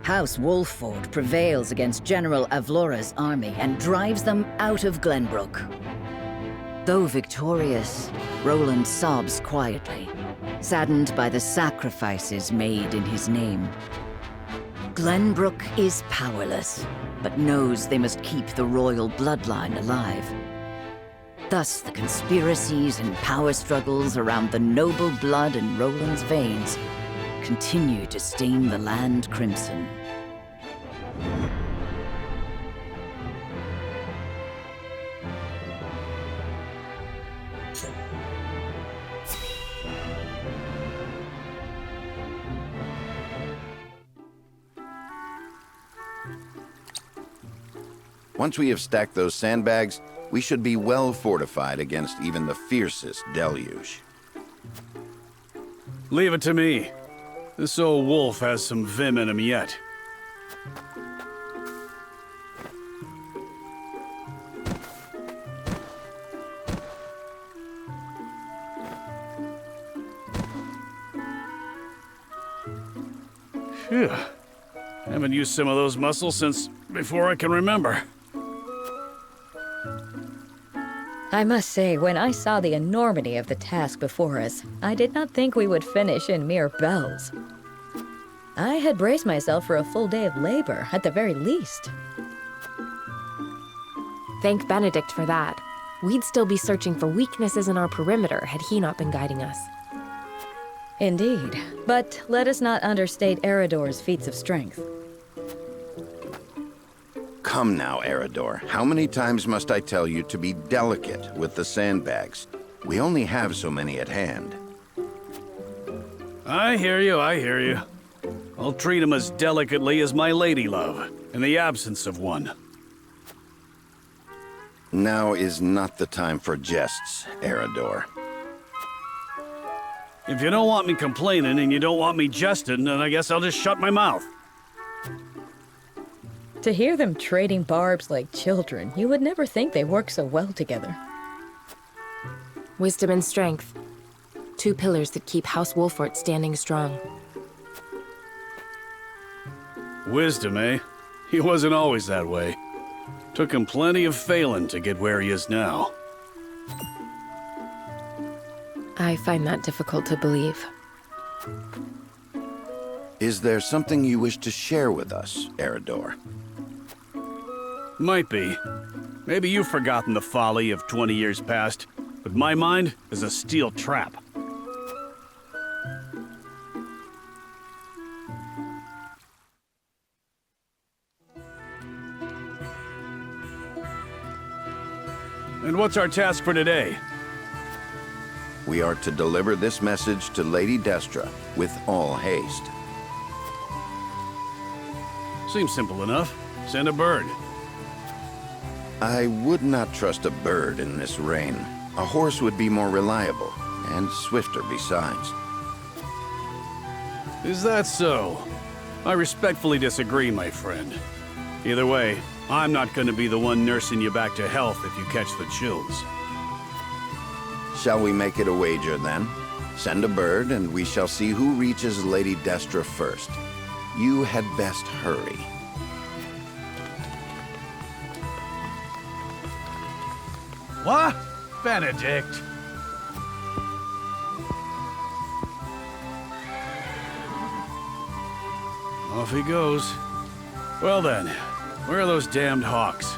House Wolfford prevails against General Avlora's army and drives them out of Glenbrook. Though victorious, Roland sobs quietly, saddened by the sacrifices made in his name. Glenbrook is powerless, but knows they must keep the royal bloodline alive. Thus, the conspiracies and power struggles around the noble blood in Roland's veins continue to stain the land crimson. Once we have stacked those sandbags, we should be well fortified against even the fiercest deluge. Leave it to me. This old wolf has some vim in him yet. Phew. Haven't used some of those muscles since before I can remember. I must say, when I saw the enormity of the task before us, I did not think we would finish in mere bells. I had braced myself for a full day of labor, at the very least. Thank Benedict for that. We'd still be searching for weaknesses in our perimeter had he not been guiding us. Indeed, but let us not understate Eridor's feats of strength. Come now, Eridor. How many times must I tell you to be delicate with the sandbags? We only have so many at hand. I hear you, I hear you. I'll treat him as delicately as my lady love, in the absence of one. Now is not the time for jests, Eridor. If you don't want me complaining and you don't want me jesting, then I guess I'll just shut my mouth. To hear them trading barbs like children, you would never think they work so well together. Wisdom and strength. Two pillars that keep House Wolfford standing strong. Wisdom, eh? He wasn't always that way. Took him plenty of failing to get where he is now. I find that difficult to believe. Is there something you wish to share with us, Eridor? Might be. Maybe you've forgotten the folly of 20 years past, but my mind is a steel trap. And what's our task for today? We are to deliver this message to Lady Destra with all haste. Seems simple enough. Send a bird. I would not trust a bird in this rain. A horse would be more reliable, and swifter besides. Is that so? I respectfully disagree, my friend. Either way, I'm not going to be the one nursing you back to health if you catch the chills. Shall we make it a wager, then? Send a bird, and we shall see who reaches Lady Destra first. You had best hurry. What? Benedict? Off he goes. Well then, where are those damned hawks?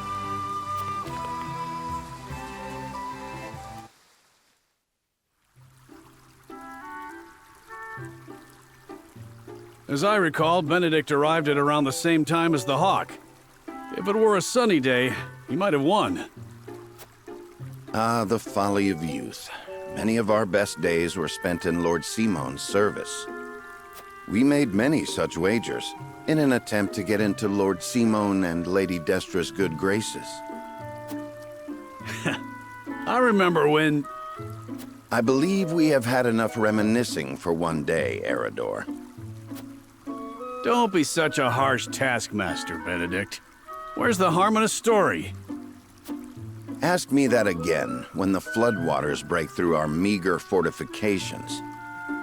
As I recall, Benedict arrived at around the same time as the hawk. If it were a sunny day, he might have won. Ah, the folly of youth. Many of our best days were spent in Lord Simon's service. We made many such wagers, in an attempt to get into Lord Simon and Lady Destra's good graces. I remember when... I believe we have had enough reminiscing for one day, Eridor. Don't be such a harsh taskmaster, Benedict. Where's the harm in a story? Ask me that again when the floodwaters break through our meager fortifications.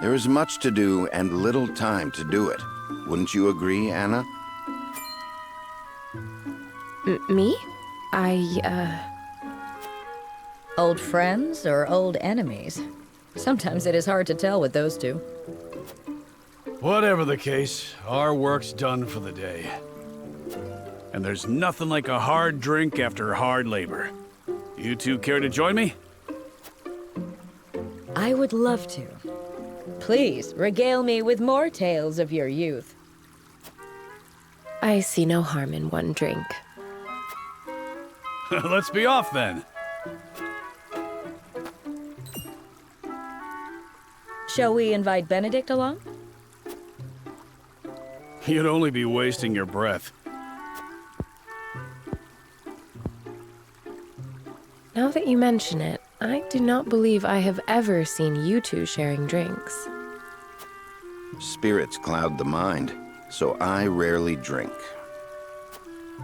There is much to do and little time to do it. Wouldn't you agree, Anna? Me? Old friends or old enemies? Sometimes it is hard to tell with those two. Whatever the case, our work's done for the day. And there's nothing like a hard drink after hard labor. You two care to join me? I would love to. Please, regale me with more tales of your youth. I see no harm in one drink. Let's be off then. Shall we invite Benedict along? You'd only be wasting your breath. Now that you mention it, I do not believe I have ever seen you two sharing drinks. Spirits cloud the mind, so I rarely drink.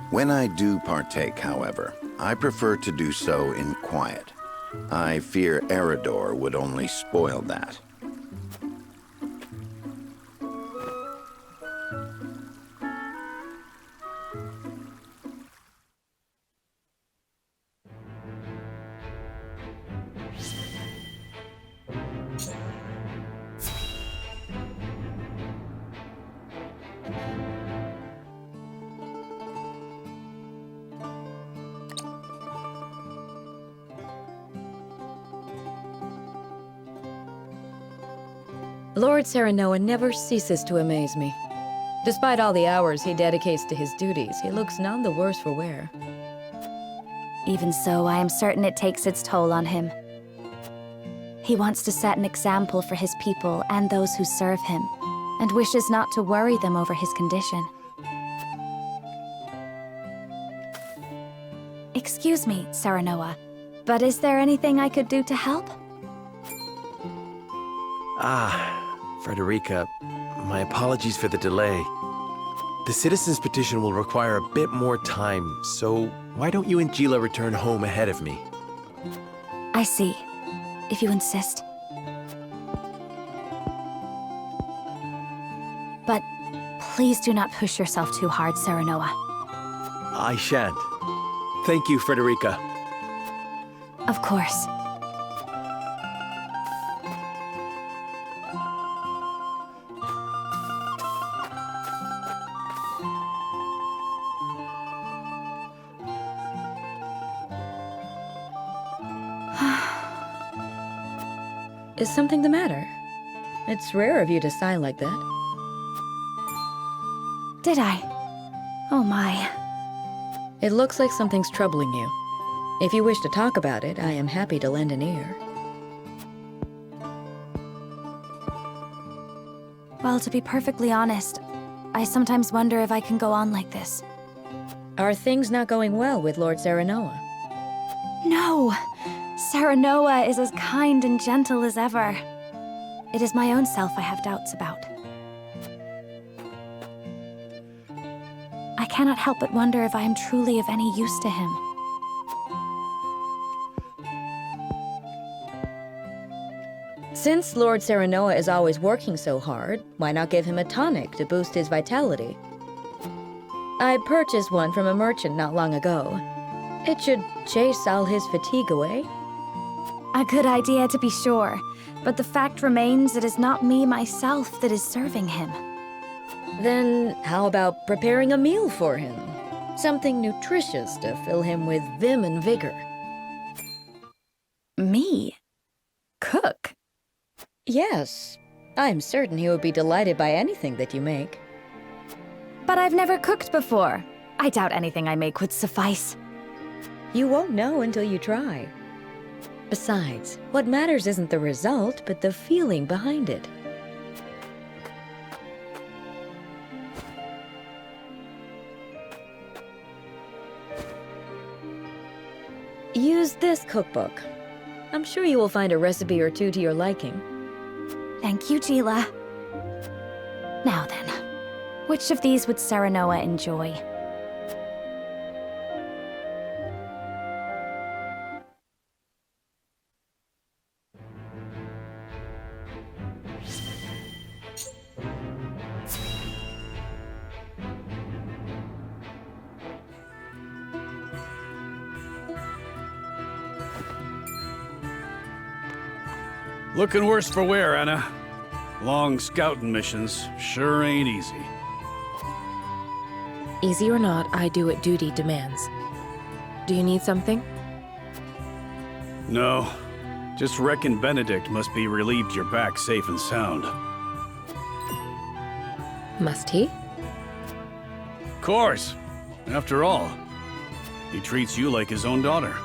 When I do partake, however, I prefer to do so in quiet. I fear Eridor would only spoil that. Lord Serenoa never ceases to amaze me. Despite all the hours he dedicates to his duties, he looks none the worse for wear. Even so, I am certain it takes its toll on him. He wants to set an example for his people and those who serve him, and wishes not to worry them over his condition. Excuse me, Serenoa, but is there anything I could do to help? Frederica, my apologies for the delay. The citizen's petition will require a bit more time, so why don't you and Gila return home ahead of me? I see, if you insist. But please do not push yourself too hard, Serenoa. I shan't. Thank you, Frederica. Of course. Is something the matter? It's rare of you to sigh like that. Did I? Oh my. It looks like something's troubling you. If you wish to talk about it, I am happy to lend an ear. Well, to be perfectly honest, I sometimes wonder if I can go on like this. Are things not going well with Lord Serenoa? No! Serenoa is as kind and gentle as ever. It is my own self I have doubts about. I cannot help but wonder if I am truly of any use to him. Since Lord Serenoa is always working so hard, why not give him a tonic to boost his vitality? I purchased one from a merchant not long ago. It should chase all his fatigue away. A good idea to be sure, but the fact remains it is not me myself that is serving him. Then how about preparing a meal for him? Something nutritious to fill him with vim and vigor. Me? Cook? Yes, I'm certain he would be delighted by anything that you make. But I've never cooked before. I doubt anything I make would suffice. You won't know until you try. Besides, what matters isn't the result, but the feeling behind it. Use this cookbook. I'm sure you will find a recipe or two to your liking. Thank you, Gila. Now then, which of these would Serenoa enjoy? Looking worse for wear, Anna. Long scouting missions sure ain't easy. Easy or not, I do what duty demands. Do you need something? No. Just reckon Benedict must be relieved you're back safe and sound. Must he? Course. After all, he treats you like his own daughter.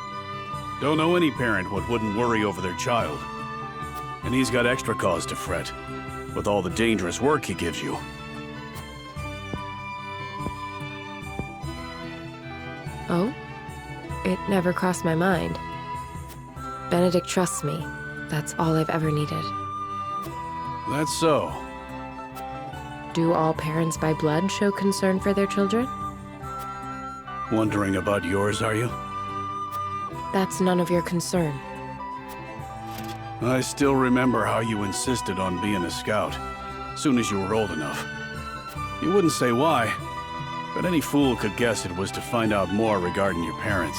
Don't know any parent what wouldn't worry over their child. And he's got extra cause to fret, with all the dangerous work he gives you. Oh? It never crossed my mind. Benedict trusts me. That's all I've ever needed. That's so. Do all parents by blood show concern for their children? Wondering about yours, are you? That's none of your concern. I still remember how you insisted on being a scout, soon as you were old enough. You wouldn't say why, but any fool could guess it was to find out more regarding your parents.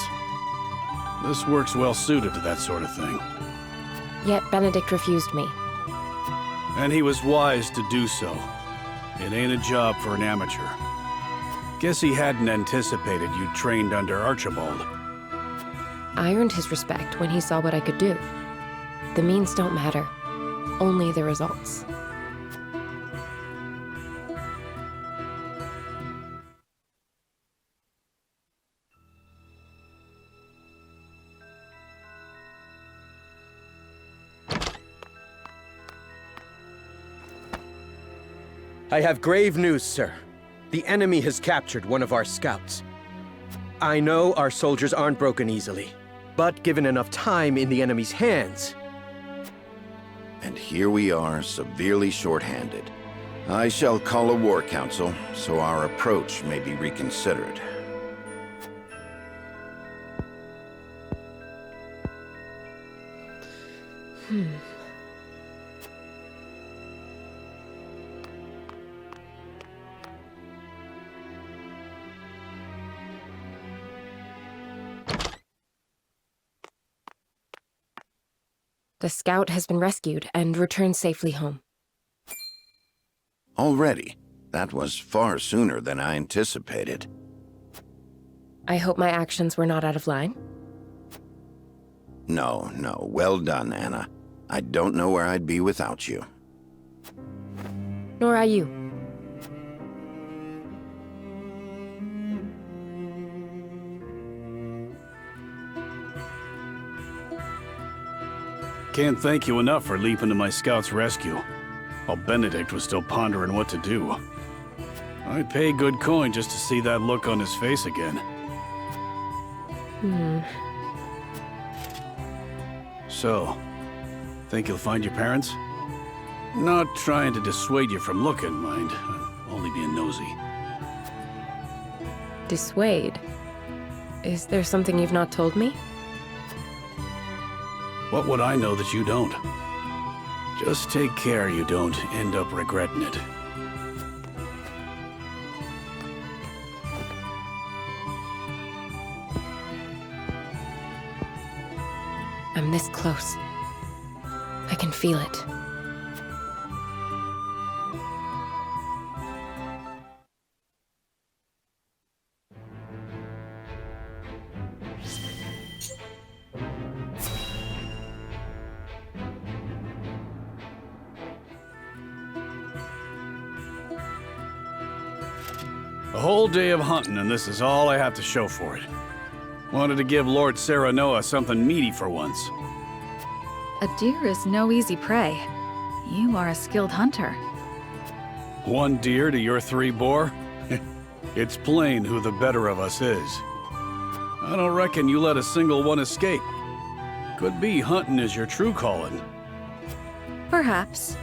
This work's well suited to that sort of thing. Yet Benedict refused me. And he was wise to do so. It ain't a job for an amateur. Guess he hadn't anticipated you'd trained under Archibald. I earned his respect when he saw what I could do. The means don't matter, only the results. I have grave news, sir. The enemy has captured one of our scouts. I know our soldiers aren't broken easily, but given enough time in the enemy's hands... And here we are, severely short-handed. I shall call a war council, so our approach may be reconsidered. The scout has been rescued and returned safely home. Already? That was far sooner than I anticipated. I hope my actions were not out of line. No, well done, Anna. I don't know where I'd be without you. Nor I you. Can't thank you enough for leaping to my scout's rescue, while Benedict was still pondering what to do. I'd pay good coin just to see that look on his face again. So, think you'll find your parents? Not trying to dissuade you from looking, mind. I'm only being nosy. Dissuade? Is there something you've not told me? What would I know that you don't? Just take care you don't end up regretting it. I'm this close. I can feel it. A whole day of hunting, and this is all I have to show for it. Wanted to give Lord Serenoa something meaty for once. A deer is no easy prey. You are a skilled hunter. One deer to your 3 boar? It's plain who the better of us is. I don't reckon you let a single one escape. Could be hunting is your true calling. Perhaps.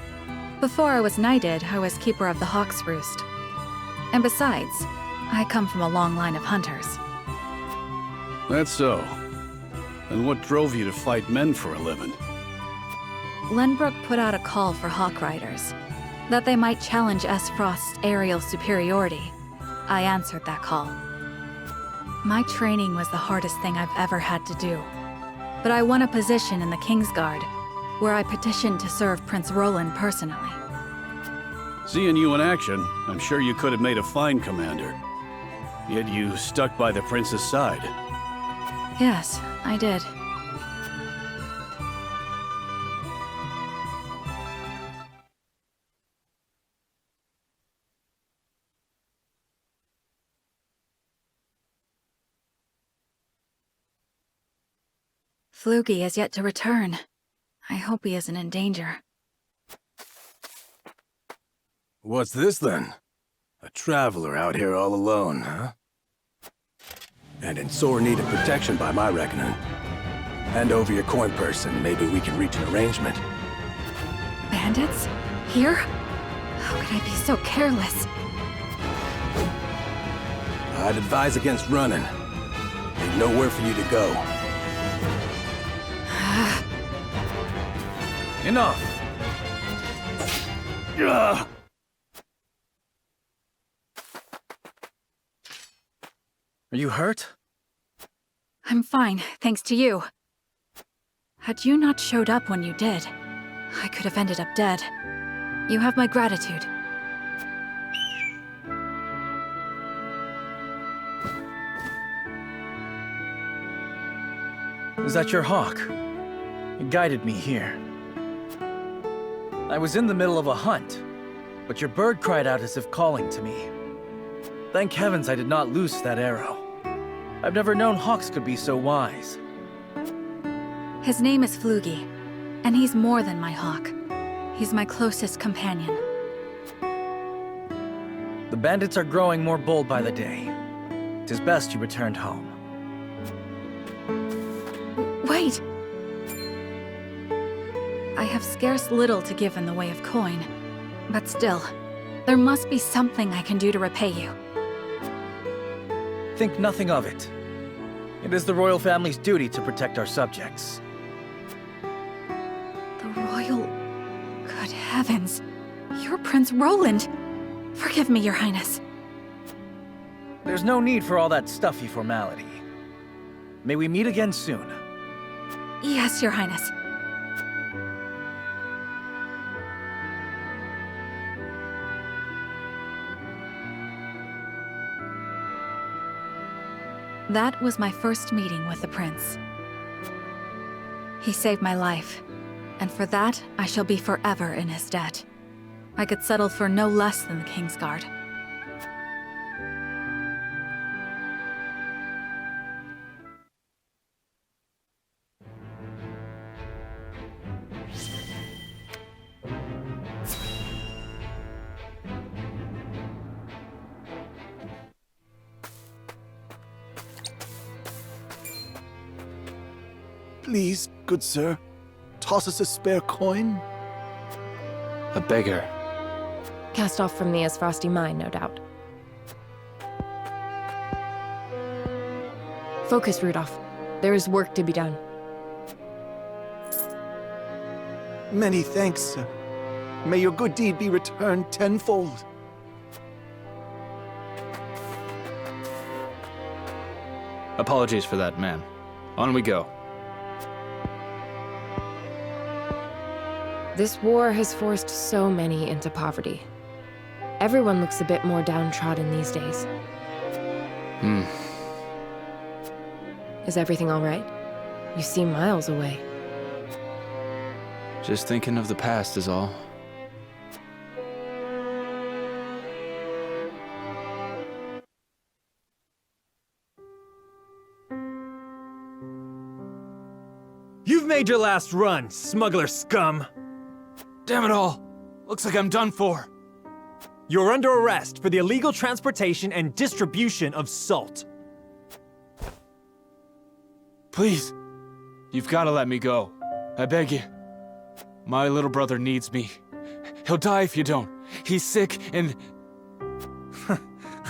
Before I was knighted, I was keeper of the Hawk's Roost. And besides, I come from a long line of hunters. That's so. And what drove you to fight men for a living? Glenbrook put out a call for hawk riders, that they might challenge S. Frost's aerial superiority. I answered that call. My training was the hardest thing I've ever had to do, but I won a position in the Kingsguard, where I petitioned to serve Prince Roland personally. Seeing you in action, I'm sure you could have made a fine commander. Yet you stuck by the prince's side. Yes, I did. Flugy has yet to return. I hope he isn't in danger. What's this then? A traveler out here all alone, huh? And in sore need of protection by my reckoning. Hand over your coin purse and maybe we can reach an arrangement. Bandits? Here? How could I be so careless? I'd advise against running. Ain't nowhere for you to go. Enough! Ugh. Are you hurt? I'm fine, thanks to you. Had you not showed up when you did, I could have ended up dead. You have my gratitude. Is that your hawk? It guided me here. I was in the middle of a hunt, but your bird cried out as if calling to me. Thank heavens I did not loose that arrow. I've never known hawks could be so wise. His name is Flugy, and he's more than my hawk. He's my closest companion. The bandits are growing more bold by the day. 'Tis best you returned home. Wait! I have scarce little to give in the way of coin, but still, there must be something I can do to repay you. Think nothing of it. It is the royal family's duty to protect our subjects. The royal... Good heavens! You're Prince Roland! Forgive me, Your Highness. There's no need for all that stuffy formality. May we meet again soon. Yes, Your Highness. That was my first meeting with the prince. He saved my life, and for that, I shall be forever in his debt. I could settle for no less than the Kingsguard. Please, good sir, toss us a spare coin. A beggar. Cast off from the Frosty mine, no doubt. Focus, Rudolph. There is work to be done. Many thanks, sir. May your good deed be returned tenfold. Apologies for that, man. On we go. This war has forced so many into poverty. Everyone looks a bit more downtrodden these days. Is everything all right? You seem miles away. Just thinking of the past is all. You've made your last run, smuggler scum! Damn it all! Looks like I'm done for. You're under arrest for the illegal transportation and distribution of salt. Please, you've got to let me go. I beg you. My little brother needs me. He'll die if you don't. He's sick and...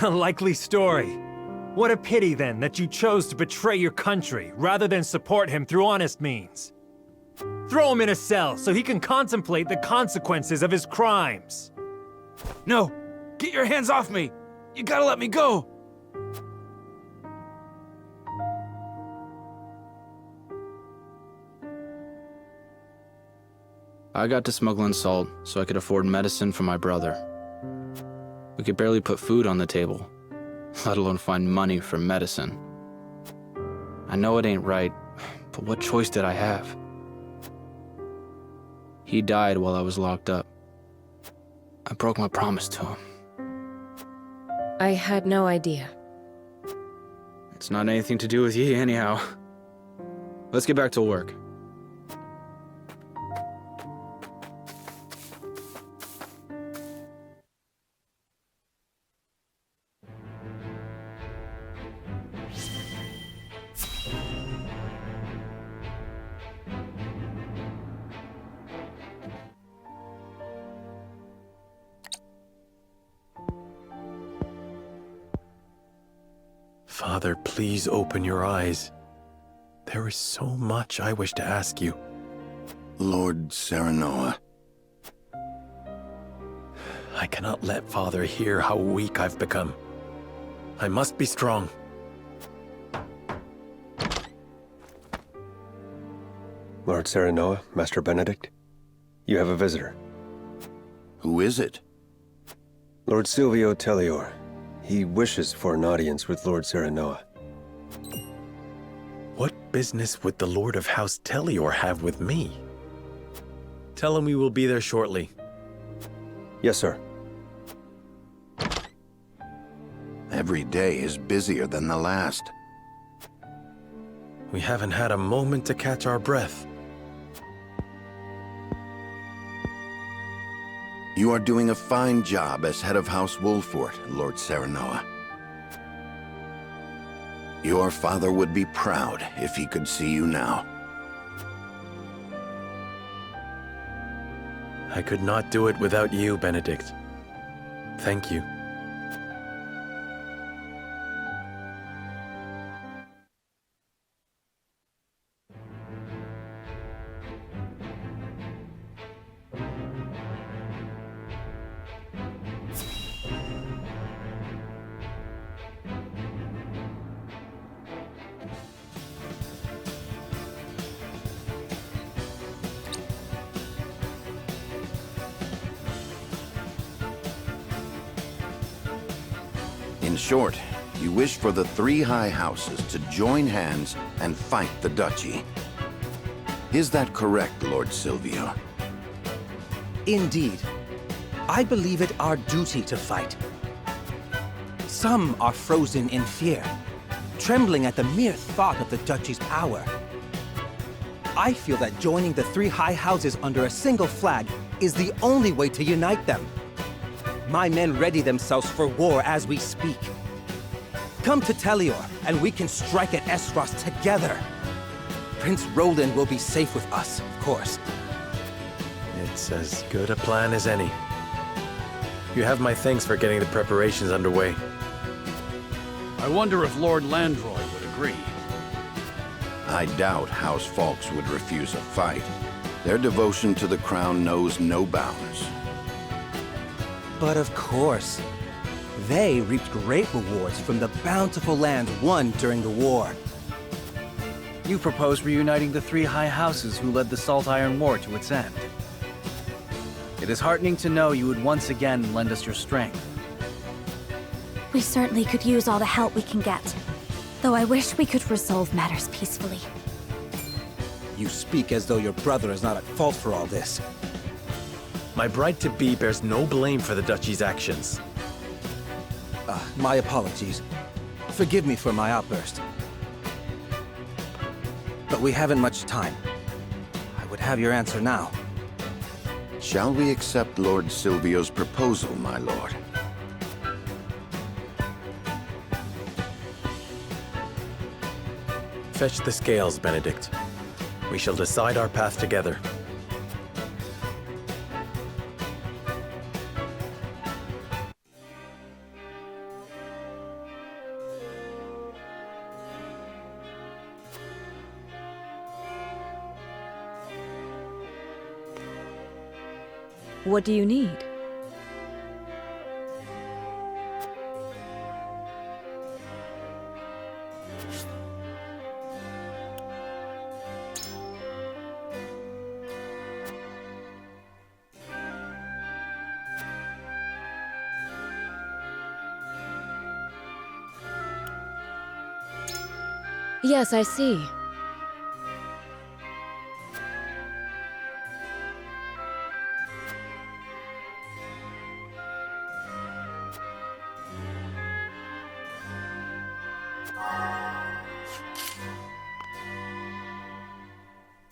A likely story. What a pity, then, that you chose to betray your country rather than support him through honest means. Throw him in a cell so he can contemplate the consequences of his crimes. No! Get your hands off me! You gotta let me go! I got to smuggling salt so I could afford medicine for my brother. We could barely put food on the table, let alone find money for medicine. I know it ain't right, but what choice did I have? He died while I was locked up. I broke my promise to him. I had no idea. It's not anything to do with ye anyhow. Let's get back to work. Father, please open your eyes. There is so much I wish to ask you. Lord Serenoa. I cannot let Father hear how weak I've become. I must be strong. Lord Serenoa, Master Benedict, you have a visitor. Who is it? Lord Silvio Tellior. He wishes for an audience with Lord Serenoa. What business would the Lord of House Tellior have with me? Tell him we will be there shortly. Yes, sir. Every day is busier than the last. We haven't had a moment to catch our breath. You are doing a fine job as head of House Wolfort, Lord Serenoa. Your father would be proud if he could see you now. I could not do it without you, Benedict. Thank you. In short, you wish for the three high houses to join hands and fight the duchy. Is that correct, Lord Silvio? Indeed. I believe it our duty to fight. Some are frozen in fear, trembling at the mere thought of the duchy's power. I feel that joining the three high houses under a single flag is the only way to unite them. My men ready themselves for war as we speak. Come to Tellior, and we can strike at Esros together. Prince Roland will be safe with us, of course. It's as good a plan as any. You have my thanks for getting the preparations underway. I wonder if Lord Landroy would agree. I doubt House Falks would refuse a fight. Their devotion to the crown knows no bounds. But of course, they reaped great rewards from the bountiful land won during the war. You propose reuniting the three high houses who led the Salt Iron War to its end. It is heartening to know you would once again lend us your strength. We certainly could use all the help we can get, though I wish we could resolve matters peacefully. You speak as though your brother is not at fault for all this. My bride-to-be bears no blame for the duchy's actions. My apologies. Forgive me for my outburst. But we haven't much time. I would have your answer now. Shall we accept Lord Silvio's proposal, my lord? Fetch the scales, Benedict. We shall decide our path together. What do you need? Yes, I see.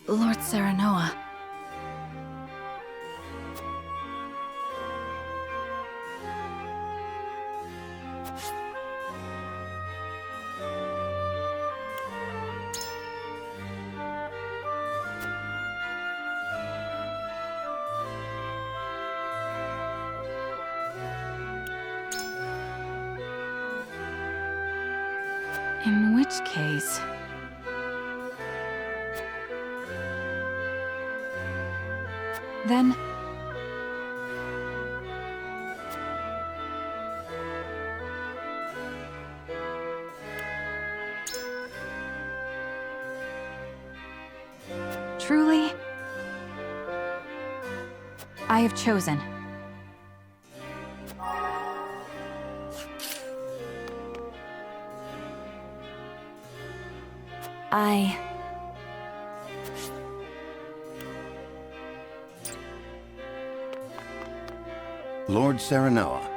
Lord Serenoa. In which case... Then... Truly... I have chosen. Lord Serenoa.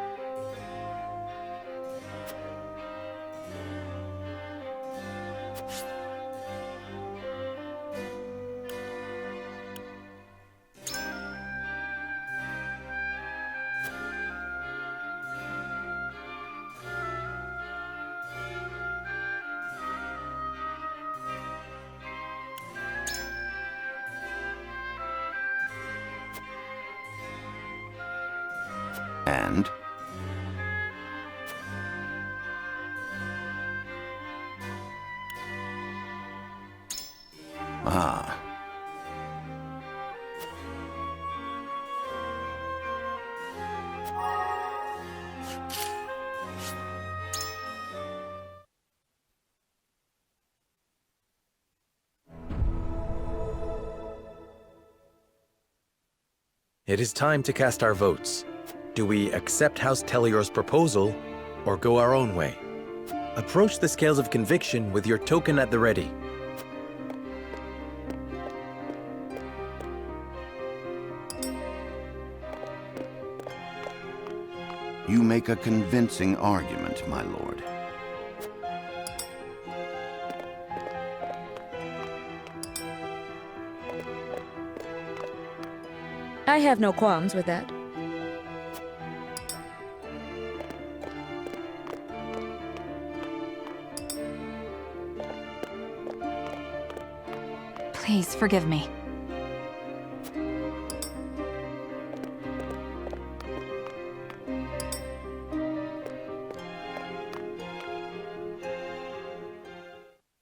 And? Ah. It is time to cast our votes. Do we accept House Telior's proposal, or go our own way? Approach the scales of conviction with your token at the ready. You make a convincing argument, my lord. I have no qualms with that. Please forgive me.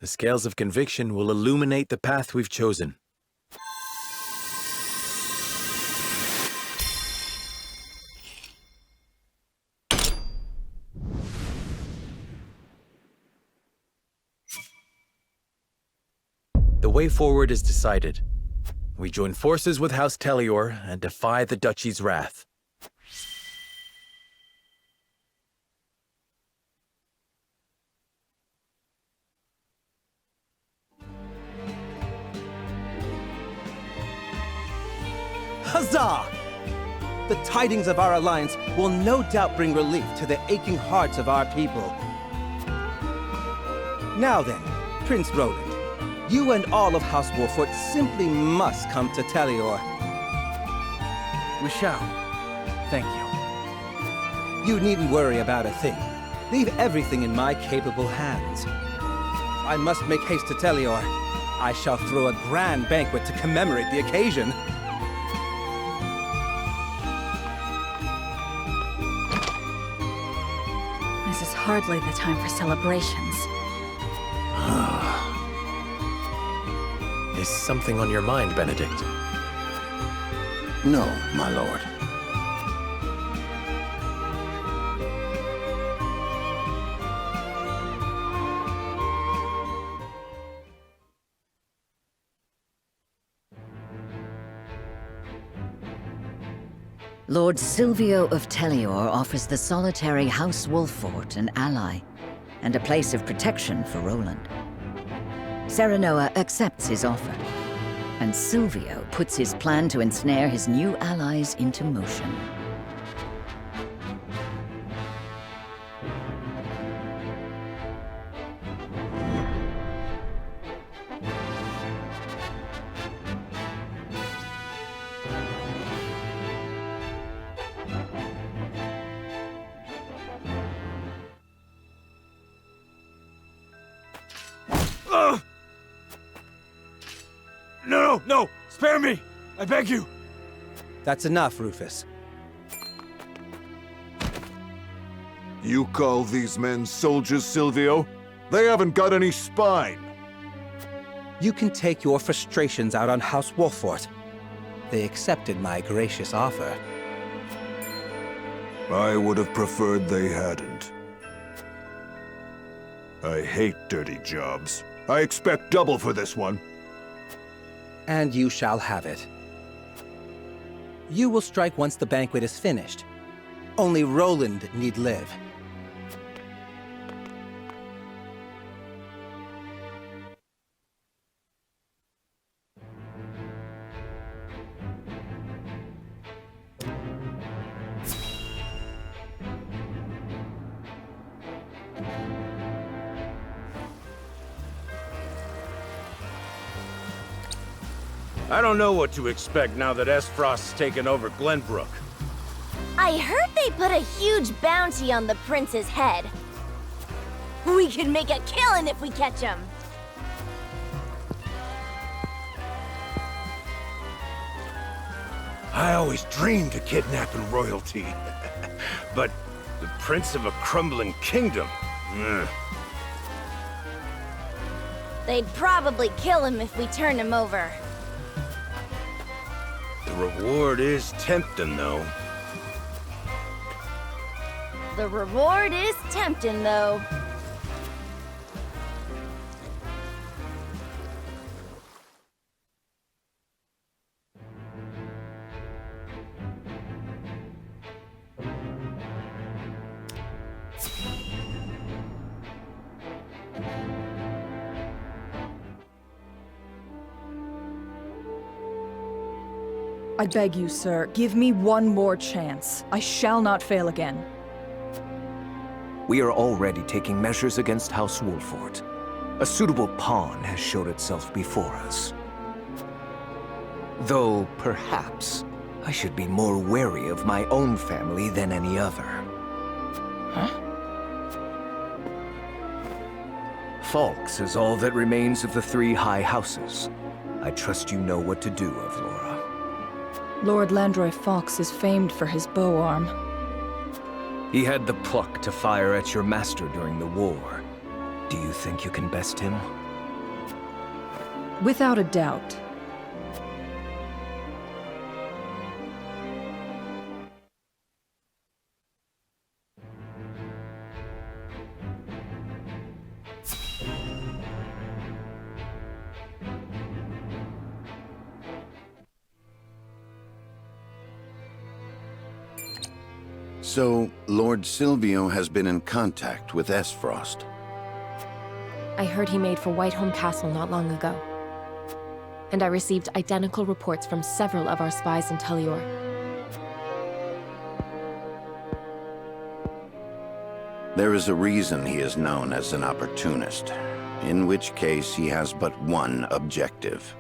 The scales of conviction will illuminate the path we've chosen. The way forward is decided. We join forces with House Telior and defy the Duchy's wrath. Huzzah! The tidings of our alliance will no doubt bring relief to the aching hearts of our people. Now then, Prince Roland, you and all of House Wolford simply must come to Telior. We shall. Thank you. You needn't worry about a thing. Leave everything in my capable hands. I must make haste to Telior. I shall throw a grand banquet to commemorate the occasion. This is hardly the time for celebrations. Is something on your mind, Benedict? No, my lord. Lord Silvio of Telior offers the solitary House Wolfort an ally, and a place of protection for Roland. Serenoa accepts his offer, and Silvio puts his plan to ensnare his new allies into motion. No! Spare me! I beg you! That's enough, Rufus. You call these men soldiers, Silvio? They haven't got any spine. You can take your frustrations out on House Wolfort. They accepted my gracious offer. I would have preferred they hadn't. I hate dirty jobs. I expect double for this one. And you shall have it. You will strike once the banquet is finished. Only Roland need live. I don't know what to expect now that S-Frost's taken over Glenbrook. I heard they put a huge bounty on the prince's head. We could make a killing if we catch him. I always dreamed of kidnapping royalty. But the prince of a crumbling kingdom? They'd probably kill him if we turn him over. The reward is tempting, though. The reward is tempting, though. I beg you, sir, give me one more chance. I shall not fail again. We are already taking measures against House Wolfort. A suitable pawn has showed itself before us. Though, perhaps, I should be more wary of my own family than any other. Huh? Falks is all that remains of the three high houses. I trust you know what to do, Avlora. Lord Landroy Fox is famed for his bow arm. He had the pluck to fire at your master during the war. Do you think you can best him? Without a doubt. So, Lord Silvio has been in contact with S-Frost. I heard he made for Whiteholm Castle not long ago. And I received identical reports from several of our spies in Tellior. There is a reason he is known as an opportunist, in which case he has but one objective.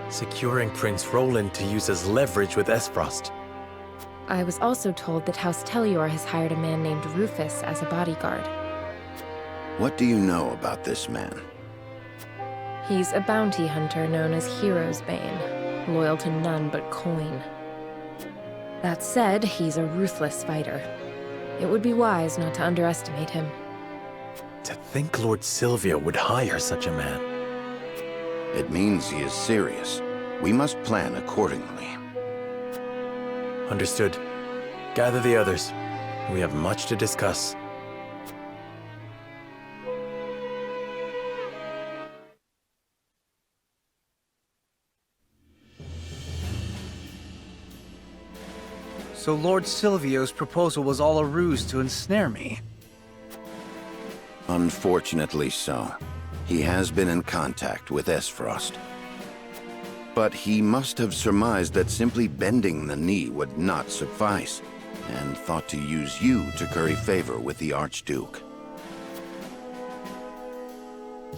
Securing Prince Roland to use as leverage with S-Frost. I was also told that House Tellior has hired a man named Rufus as a bodyguard. What do you know about this man? He's a bounty hunter known as Hero's Bane, loyal to none but coin. That said, he's a ruthless fighter. It would be wise not to underestimate him. To think Lord Silvio would hire such a man. It means he is serious. We must plan accordingly. Understood. Gather the others. We have much to discuss. So Lord Silvio's proposal was all a ruse to ensnare me? Unfortunately so. He has been in contact with Esfrost. But he must have surmised that simply bending the knee would not suffice, and thought to use you to curry favor with the Archduke.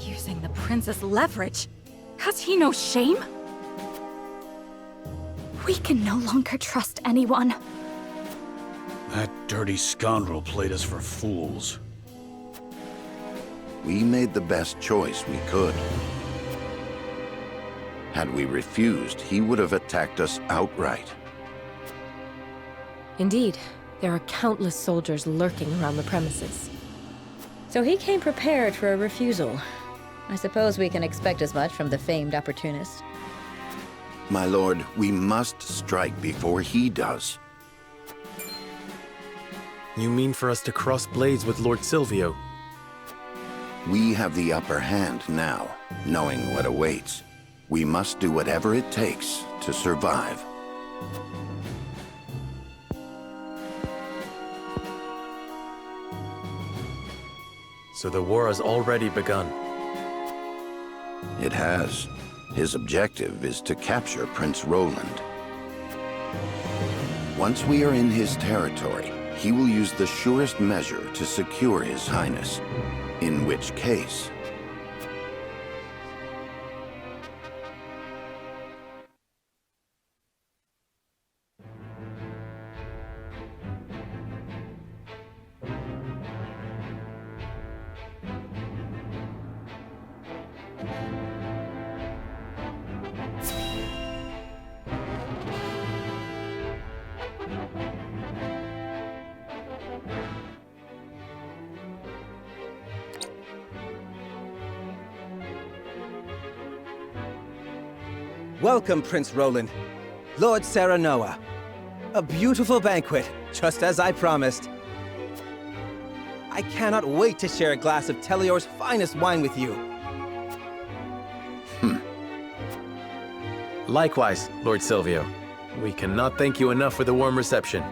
Using the prince as leverage? Has he no shame? We can no longer trust anyone. That dirty scoundrel played us for fools. We made the best choice we could. Had we refused, he would have attacked us outright. Indeed, there are countless soldiers lurking around the premises. So he came prepared for a refusal. I suppose we can expect as much from the famed opportunist. My lord, we must strike before he does. You mean for us to cross blades with Lord Silvio? We have the upper hand now, knowing what awaits. We must do whatever it takes to survive. So the war has already begun. It has. His objective is to capture Prince Roland. Once we are in his territory, he will use the surest measure to secure His Highness. In which case... Welcome, Prince Roland. Lord Serenoa. A beautiful banquet, just as I promised. I cannot wait to share a glass of Telior's finest wine with you. Likewise, Lord Silvio. We cannot thank you enough for the warm reception.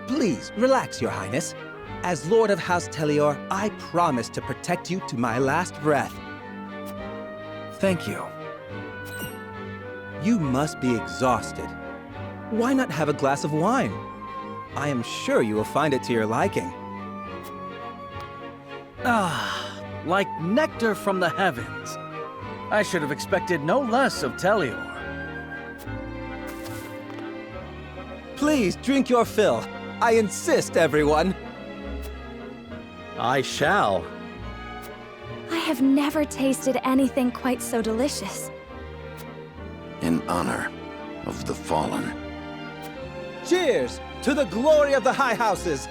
Please, relax, Your Highness. As Lord of House Telior, I promise to protect you to my last breath. Thank you. You must be exhausted. Why not have a glass of wine? I am sure you will find it to your liking. Ah, like nectar from the heavens. I should have expected no less of Telior. Please drink your fill. I insist, everyone. I shall. I have never tasted anything quite so delicious. in honor of the fallen. Cheers to the glory of the High Houses!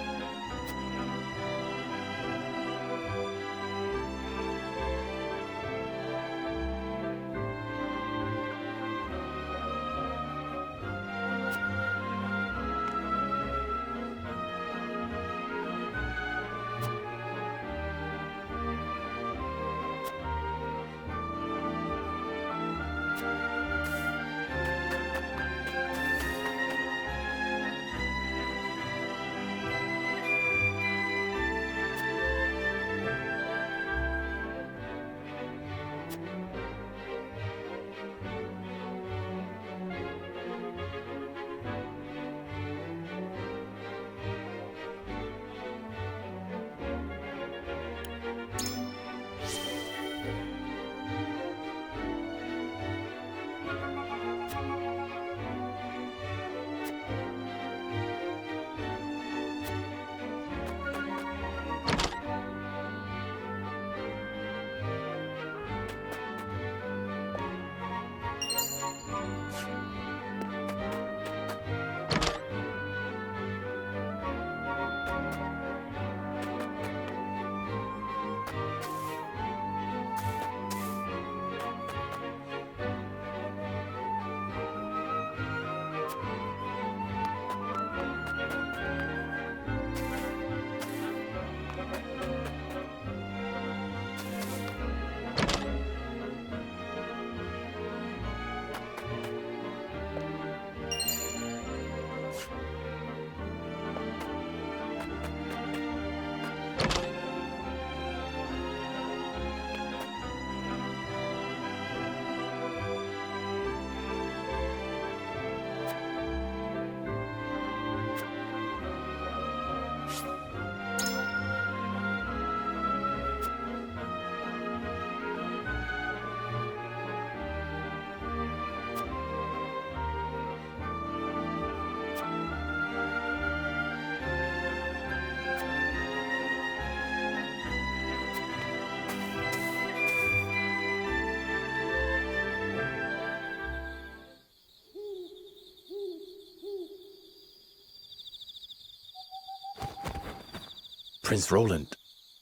Prince Roland,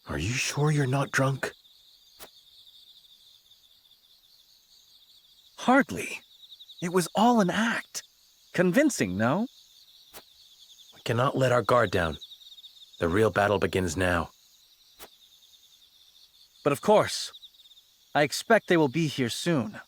are you sure you're not drunk? Hardly. It was all an act. Convincing, no? We cannot let our guard down. The real battle begins now. But of course, I expect they will be here soon.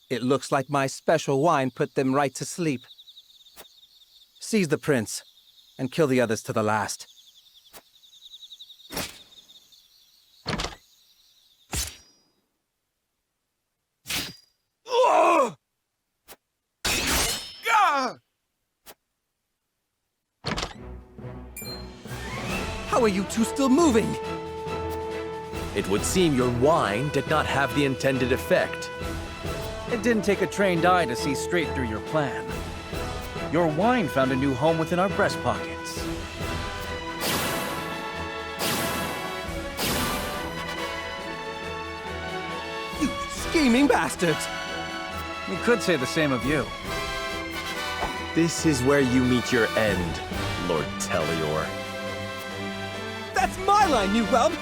It looks like my special wine put them right to sleep. Seize the prince, and kill the others to the last. How are you two still moving? It would seem your wine did not have the intended effect. It didn't take a trained eye to see straight through your plan. Your wine found a new home within our breast pockets. You scheming bastards! We could say the same of you. This is where you meet your end, Lord Tellior. That's my line, you bum!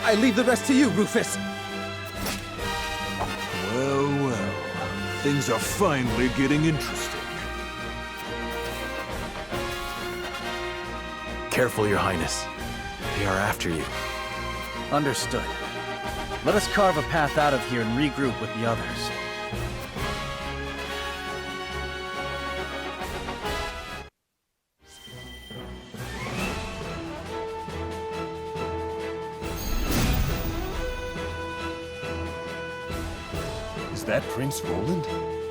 I leave the rest to you, Rufus. Well, well. Things are finally getting interesting. Careful, Your Highness. They are after you. Understood. Let us carve a path out of here and regroup with the others. Is that Prince Roland?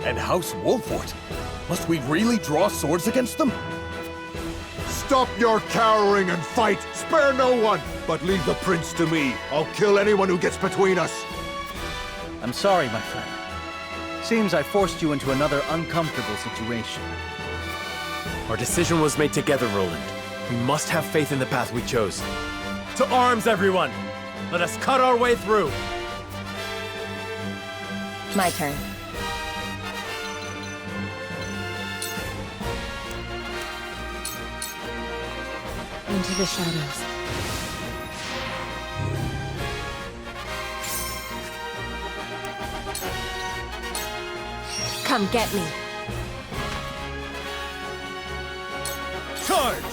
And House Wolfort? Must we really draw swords against them? Stop your cowering and fight! Spare no one! But leave the prince to me. I'll kill anyone who gets between us. I'm sorry, my friend. Seems I forced you into another uncomfortable situation. Our decision was made together, Roland. We must have faith in the path we chose. To arms, everyone! Let us cut our way through! My turn. Into the shadows. Come get me. Charge!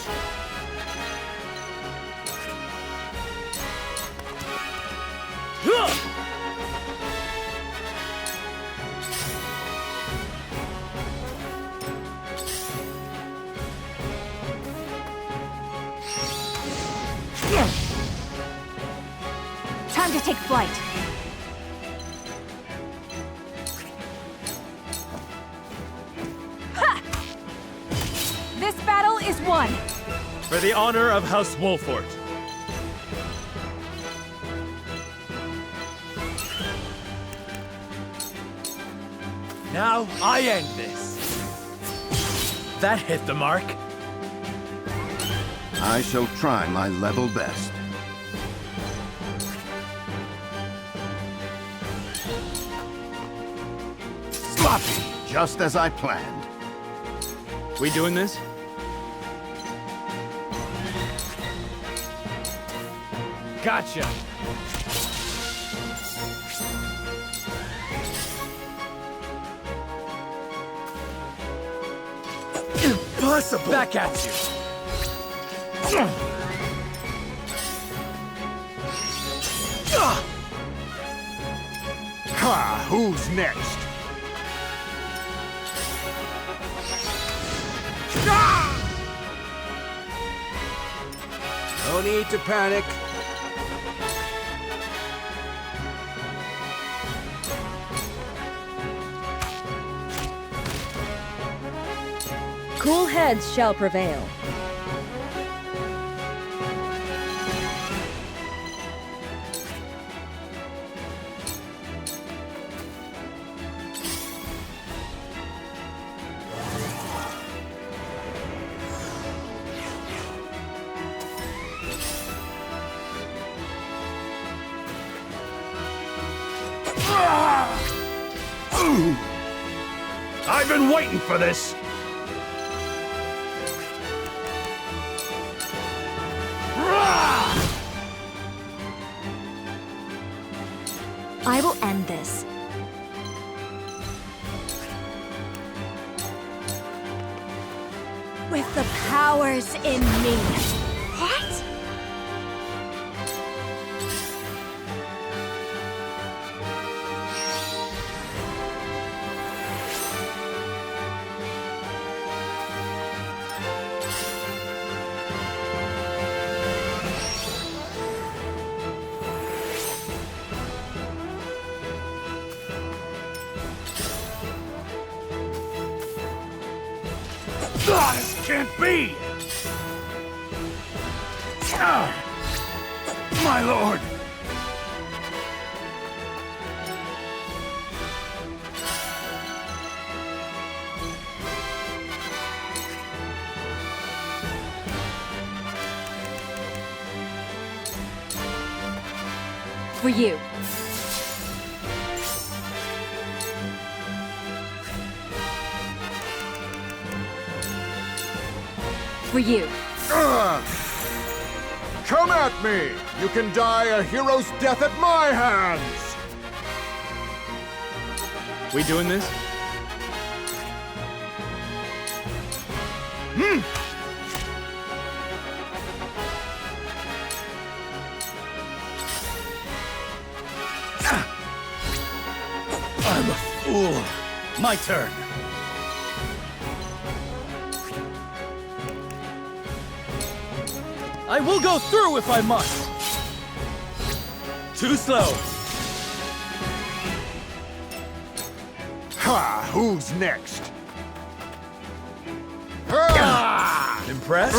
Time to take flight. Ha! This battle is won. For the honor of House Wolfort. Now, I end this. That hit the mark. I shall try my level best. Sloppy, just as I planned. We doing this? Gotcha. Impossible! Back at you. Ha! Who's next? No need to panic. Cool heads shall prevail. I've been waiting for this! I will end this. With the powers in me. What? This can't be! My lord! For you. For you. Come at me! You can die a hero's death at my hands! We doing this? I'm a fool. My turn. I will go through if I must. Too slow. Ha! Who's next? Impressed?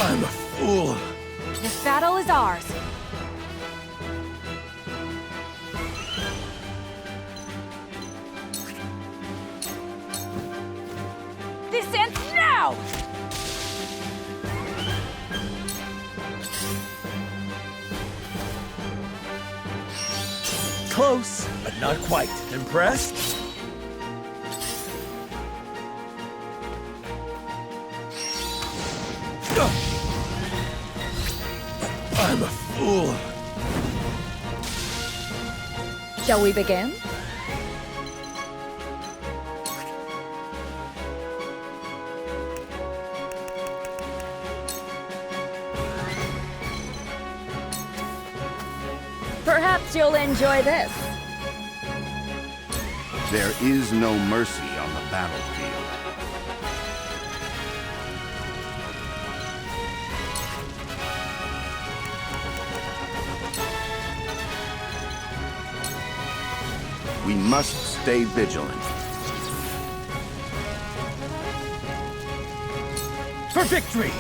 I'm a fool. This battle is ours. This ends now! Close, but not quite. Impressed? I'm a fool. Shall we begin? Perhaps you'll enjoy this. There is no mercy on the battlefield. We must stay vigilant. For victory!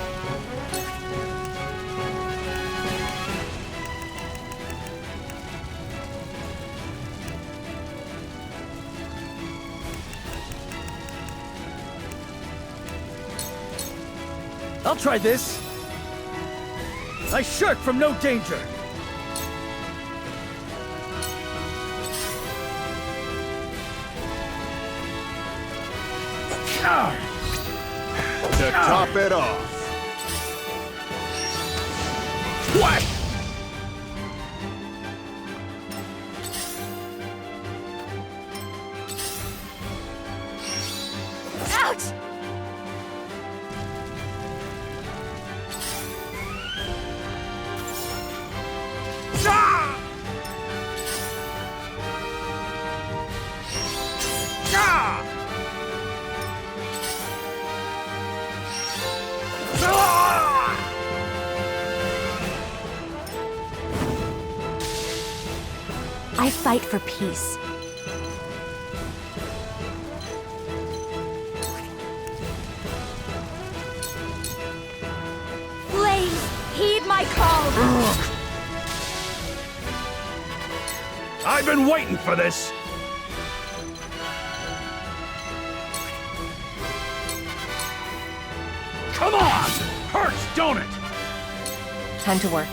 I'll try this. I shirk from no danger. To top it off. What? Ouch! I fight for peace. I've been waiting for this! Come on! Hurts, don't it? Time to work.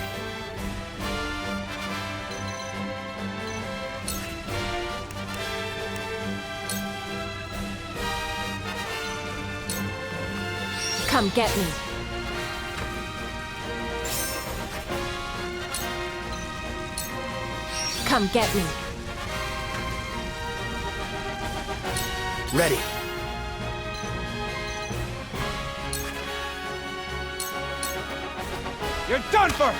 Come get me. Come get me. Ready. You're done for!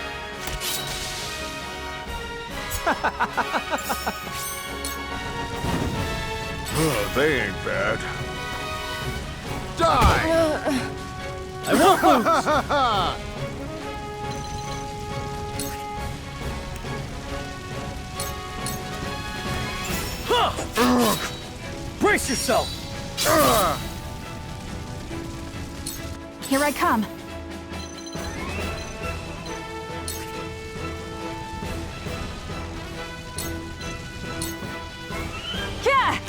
Oh, they ain't bad. Die! I won't lose! Brace yourself! Here I come. Yeah!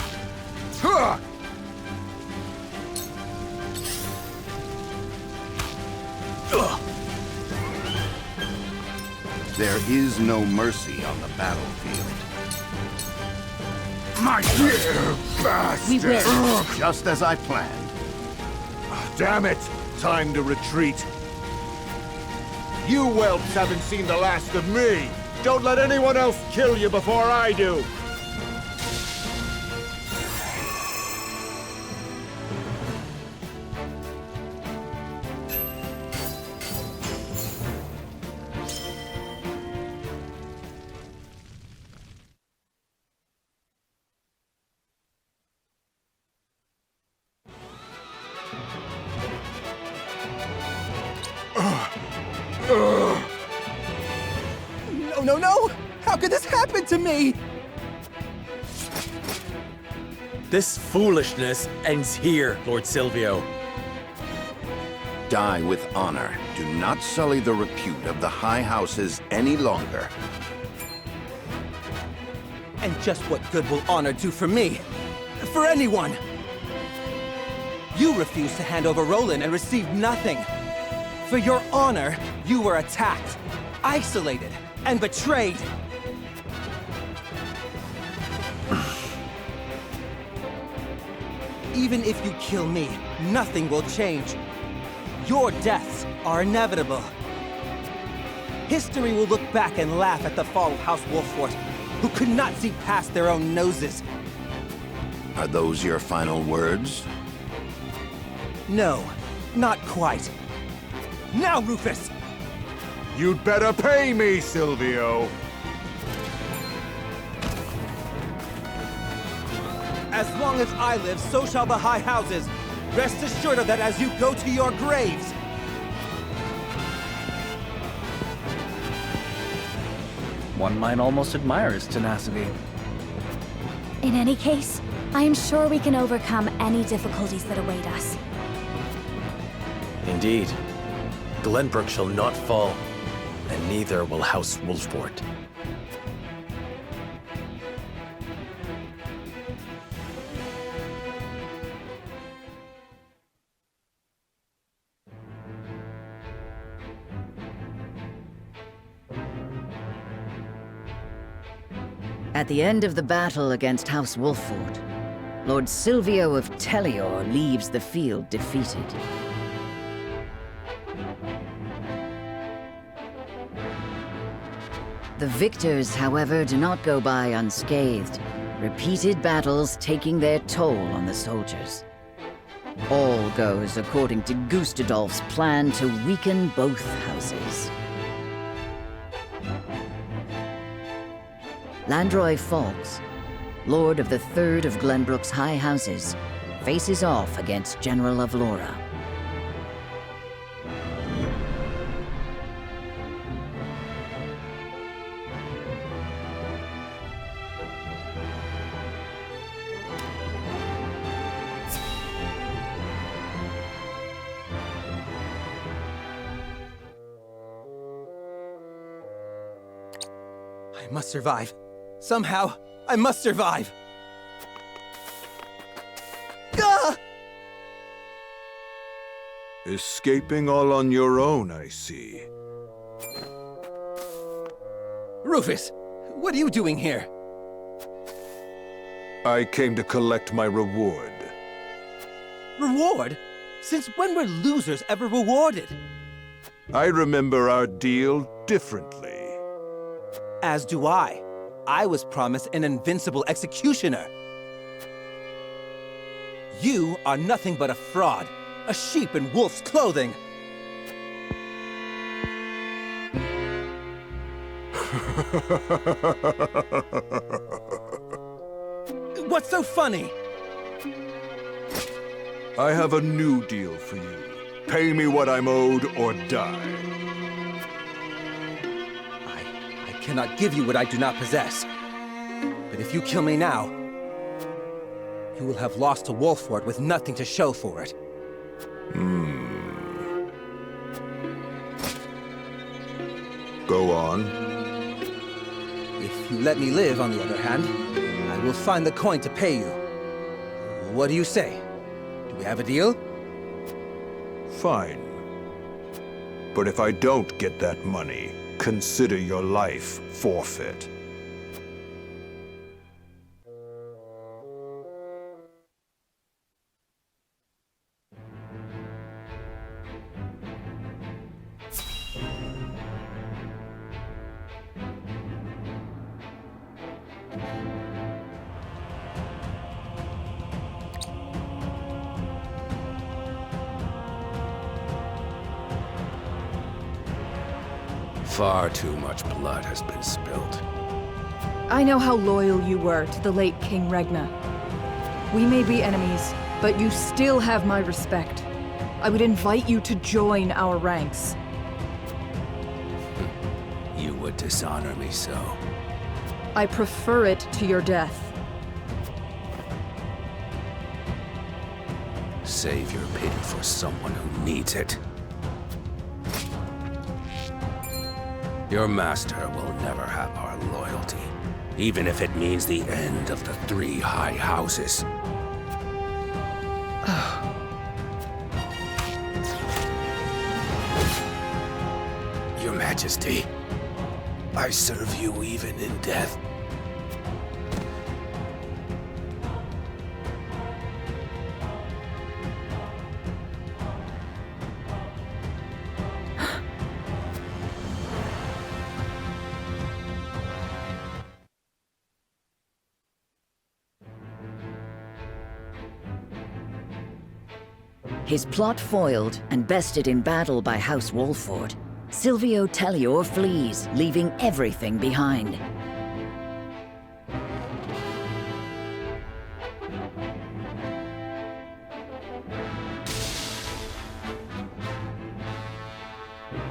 There is no mercy on the battlefield. My dear bastard! We will. Just as I planned. Damn it! Time to retreat. You whelps haven't seen the last of me! Don't let anyone else kill you before I do! No, no! How could this happen to me? This foolishness ends here, Lord Silvio. Die with honor. Do not sully the repute of the high houses any longer. And just what good will honor do for me? For anyone? You refused to hand over Roland and received nothing. For your honor, you were attacked, isolated, and betrayed. Even if you kill me, nothing will change. Your deaths are inevitable. History will look back and laugh at the fall of House Wolfort, who could not see past their own noses. Are those your final words? No, not quite. Now, Rufus! You'd better pay me, Silvio! As long as I live, so shall the high houses. Rest assured of that as you go to your graves. One might almost admire his tenacity. In any case, I am sure we can overcome any difficulties that await us. Indeed. Glenbrook shall not fall, and neither will House Wolfort. At the end of the battle against House Wolfort, Lord Silvio of Tellior leaves the field defeated. The victors, however, do not go by unscathed, repeated battles taking their toll on the soldiers. All goes according to Gustadolf's plan to weaken both houses. Landroy Fawkes, Lord of the Third of Glenbrook's High Houses, faces off against General of Laura. I must survive. Somehow, I must survive. Gah! Escaping all on your own, I see. Rufus, what are you doing here? I came to collect my reward. Reward? Since when were losers ever rewarded? I remember our deal differently. As do I. I was promised an invincible executioner. You are nothing but a fraud, a sheep in wolf's clothing. What's so funny? I have a new deal for you. Pay me what I'm owed or die. I cannot give you what I do not possess. But if you kill me now, you will have lost to Wolford with nothing to show for it. Go on. If you let me live, on the other hand, I will find the coin to pay you. What do you say? Do we have a deal? Fine. But if I don't get that money, consider your life forfeit. Far too much blood has been spilled. I know how loyal you were to the late King Regna. We may be enemies, but you still have my respect. I would invite you to join our ranks. You would dishonor me so. I prefer it to your death. Save your pity for someone who needs it. Your master will never have our loyalty, even if it means the end of the 3 high houses. Your Majesty, I serve you even in death. His plot foiled and bested in battle by House Wolford, Silvio Tellior flees, leaving everything behind.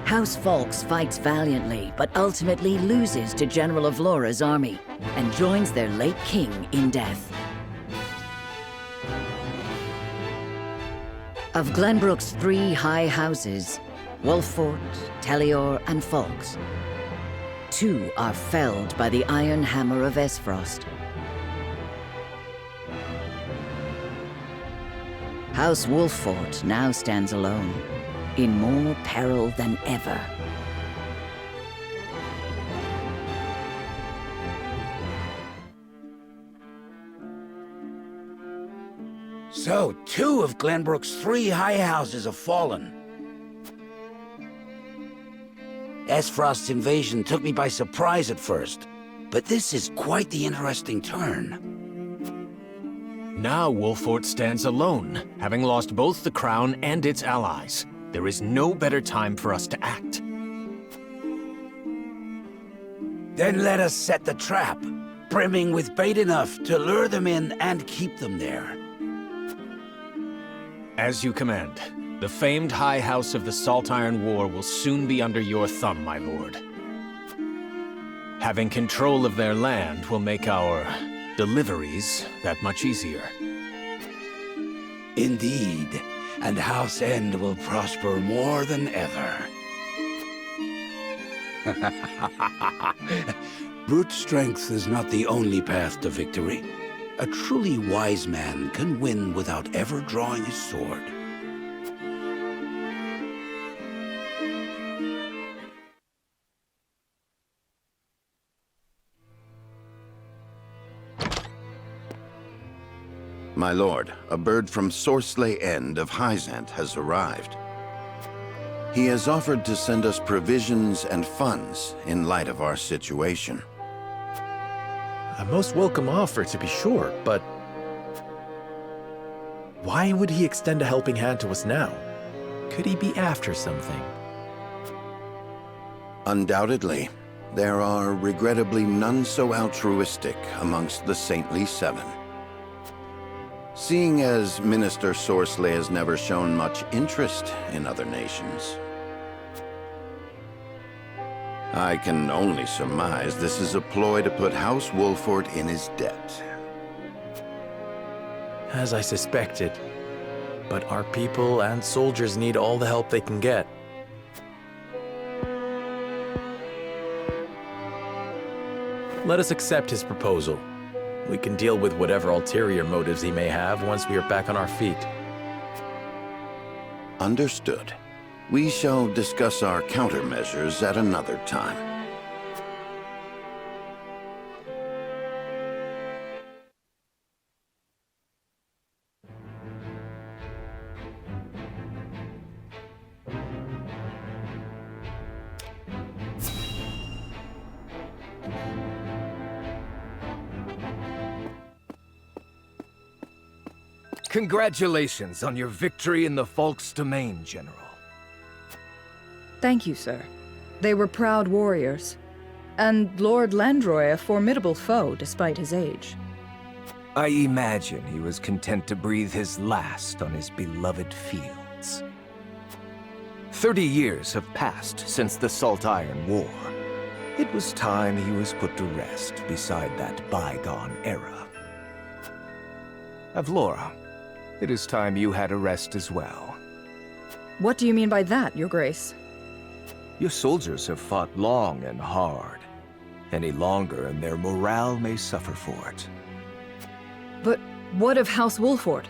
House Fawkes fights valiantly, but ultimately loses to General Avlora's army, and joins their late king in death. Of Glenbrook's 3 high houses, Wolford, Tellior, and Fawkes, 2 are felled by the iron hammer of Esfrost. House Wolford now stands alone, in more peril than ever. So, 2 of Glenbrook's 3 high houses have fallen. Esfrost's invasion took me by surprise at first, but this is quite the interesting turn. Now Wolford stands alone, having lost both the crown and its allies. There is no better time for us to act. Then let us set the trap, brimming with bait enough to lure them in and keep them there. As you command. The famed High House of the Salt Iron War will soon be under your thumb, my lord. Having control of their land will make our deliveries that much easier. Indeed, and House End will prosper more than ever. Brute strength is not the only path to victory. A truly wise man can win without ever drawing his sword. My lord, a bird from Sorsley End of Hyzant has arrived. He has offered to send us provisions and funds in light of our situation. A most welcome offer, to be sure, but why would he extend a helping hand to us now? Could he be after something? Undoubtedly, there are regrettably none so altruistic amongst the Saintly Seven. Seeing as Minister Sorsley has never shown much interest in other nations, I can only surmise this is a ploy to put House Wolford in his debt. As I suspected. But our people and soldiers need all the help they can get. Let us accept his proposal. We can deal with whatever ulterior motives he may have once we are back on our feet. Understood. We shall discuss our countermeasures at another time. Congratulations on your victory in the Falk's domain, General. Thank you, sir. They were proud warriors. And Lord Landroy a formidable foe despite his age. I imagine he was content to breathe his last on his beloved fields. 30 years have passed since the Salt Iron War. It was time he was put to rest beside that bygone era. Avlora, it is time you had a rest as well. What do you mean by that, Your Grace? Your soldiers have fought long and hard. Any longer and their morale may suffer for it. But what of House Wolford?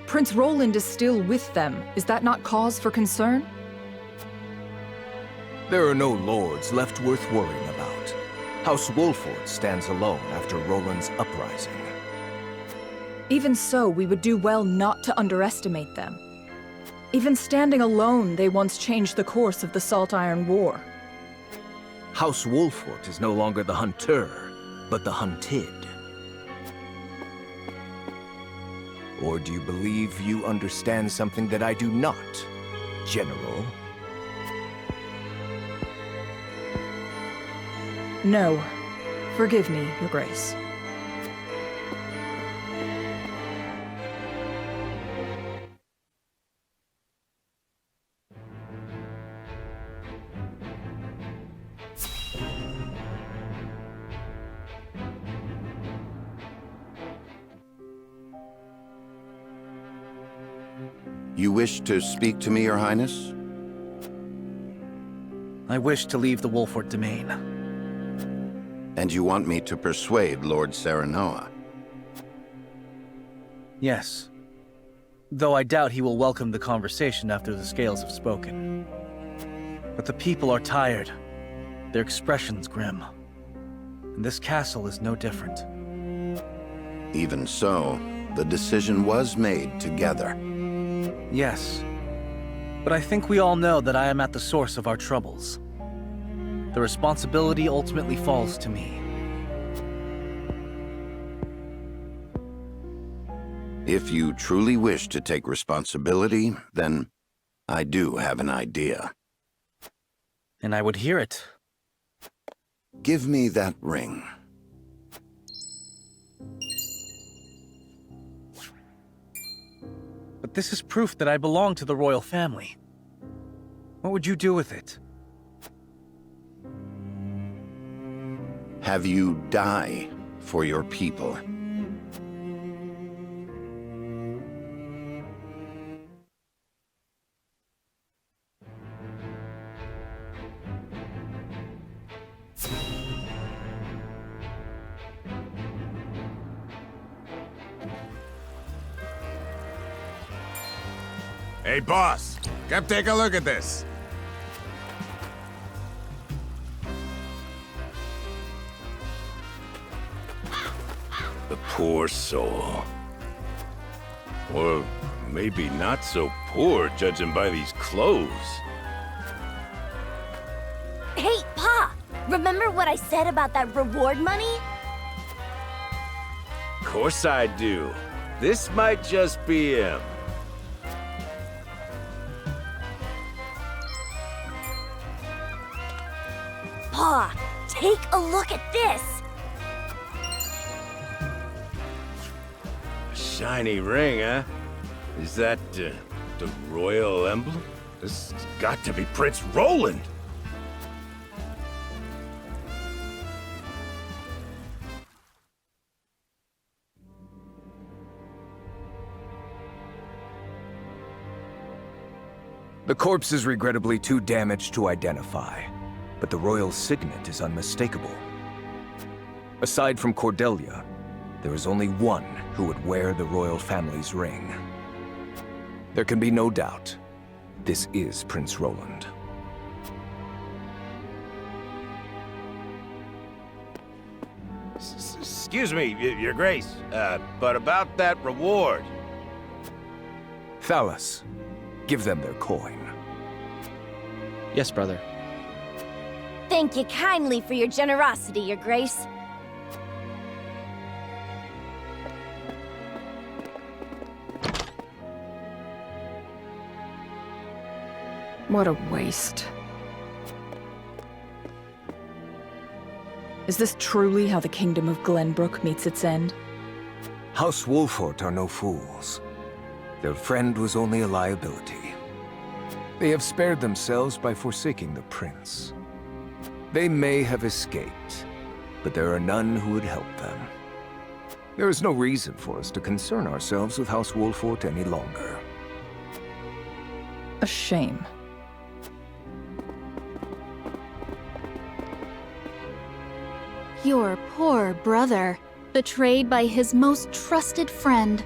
Prince Roland is still with them. Is that not cause for concern? There are no lords left worth worrying about. House Wolford stands alone after Roland's uprising. Even so, we would do well not to underestimate them. Even standing alone, they once changed the course of the Salt Iron War. House Wolford is no longer the hunter, but the hunted. Or do you believe you understand something that I do not, General? No. Forgive me, Your Grace. You wish to speak to me, Your Highness? I wish to leave the Wolford domain. And you want me to persuade Lord Serenoa? Yes. Though I doubt he will welcome the conversation after the scales have spoken. But the people are tired. Their expressions grim. And this castle is no different. Even so, the decision was made together. Yes. But I think we all know that I am at the source of our troubles. The responsibility ultimately falls to me. If you truly wish to take responsibility, then I do have an idea. And I would hear it. Give me that ring. But this is proof that I belong to the royal family. What would you do with it? Have you die for your people. Hey, boss. Come take a look at this. The poor soul. Or maybe not so poor, judging by these clothes. Hey, Pa! Remember what I said about that reward money? Of course I do. This might just be him. Pa, take a look at this! A shiny ring, huh? Is that, the royal emblem? This has got to be Prince Roland! The corpse is regrettably too damaged to identify, but the royal signet is unmistakable. Aside from Cordelia, there is only one who would wear the royal family's ring. There can be no doubt, this is Prince Roland. Excuse me, Your Grace, but about that reward. Thalas, give them their coin. Yes, brother. Thank you kindly for your generosity, Your Grace. What a waste. Is this truly how the kingdom of Glenbrook meets its end? House Wolfort are no fools. Their friend was only a liability. They have spared themselves by forsaking the prince. They may have escaped, but there are none who would help them. There is no reason for us to concern ourselves with House Wolfort any longer. A shame. Your poor brother, betrayed by his most trusted friend.